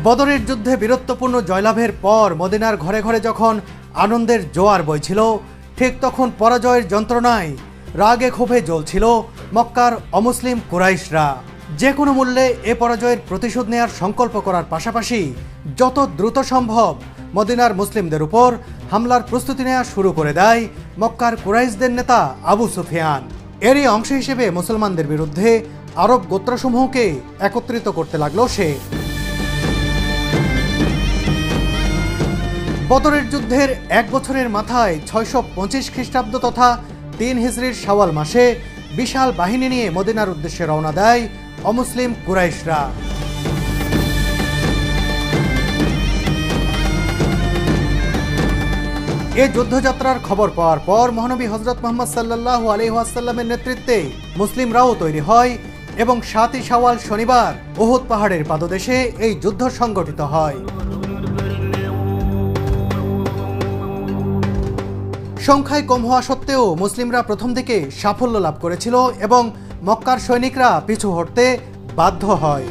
বদরের যুদ্ধে বীরত্বপূর্ণ জয়লাভের পর মদিনার ঘরে ঘরে যখন আনন্দের জোয়ার বইছিল, ঠিক তখন পরাজয়ের যন্ত্রণায় রাগে ক্ষোভে জ্বলছিল মক্কার অমুসলিম কুরাইশরা। যে কোনো মূল্যে এ পরাজয়ের প্রতিশোধ নেয়ার সংকল্প করার পাশাপাশি যত দ্রুত সম্ভব মদিনার মুসলিমদের উপর হামলার প্রস্তুতি নেওয়া শুরু করে দেয় মক্কার কুরাইশদের নেতা আবু সুফিয়ান। এরই অংশ হিসেবে মুসলমানদের বিরুদ্ধে আরব গোত্রসমূহকে একত্রিত করতে লাগলো সে। বদরের যুদ্ধের এক বছরের মাথায় 625 খ্রিস্টাব্দ তথা 3 হিজরির শাওয়াল মাসে বিশাল বাহিনী নিয়ে মদিনার উদ্দেশ্যে রওনা দেয় অমুসলিম কুরাইশরা। এ যুদ্ধযাত্রার খবর পাওয়ার পর মহানবী হযরত মুহাম্মদ সাল্লাল্লাহু আলাইহি ওয়াসাল্লামের নেতৃত্বে মুসলিমরাও তৈরি হয় এবং 7ই শাওয়াল শনিবার উহুদ পাহাড়ের পাদদেশে এই যুদ্ধ সংগঠিত হয়। সংখ্যায় কম হওয়া সত্ত্বেও মুসলিমরা প্রথম দিকে সাফল্য লাভ করেছিল এবং মক্কার সৈনিকরা পিছু হটতে বাধ্য হয়।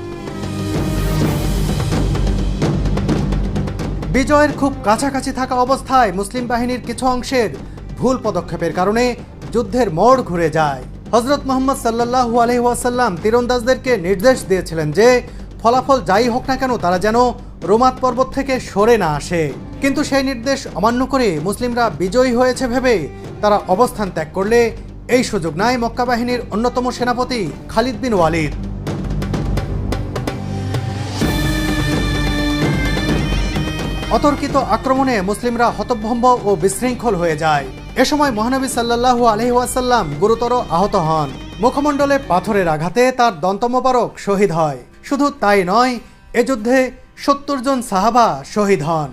বিজয়ের খুব কাছাকাছি থাকা অবস্থায় মুসলিম বাহিনীর কিছু অংশের ভুল পদক্ষেপের কারণে যুদ্ধের মোড় ঘুরে যায়। হযরত মুহাম্মদ সাল্লাল্লাহু আলাইহি ওয়াসাল্লাম তীরন্দাজদেরকে নির্দেশ দিয়েছিলেন যে ফলাফল যাই হোক না কেন তারা যেন রোমাত পর্বত থেকে সরে না আসে, কিন্তু সেই নির্দেশ অমান্য করে মুসলিমরা বিজয়ী হয়েছে ভেবে তারা অবস্থান ত্যাগ করলে এই সুযোগ নেয় মক্কা বাহিনীর অন্যতম সেনাপতি খালিদ বিন ওয়ালিদ। অতর্কিত আক্রমণে মুসলিমরা হতভম্ব ও বিশৃঙ্খল হয়ে যায়। এ সময় মহানবী সাল্লাল্লাহু আলাইহি ওয়াসাল্লাম গুরুতর আহত হন। মুখমণ্ডলে পাথরের আঘাতে তার দন্ত মোবারক শহীদ হয়। শুধু তাই নয়, এ যুদ্ধে 70 জন সাহাবা শহীদ হন।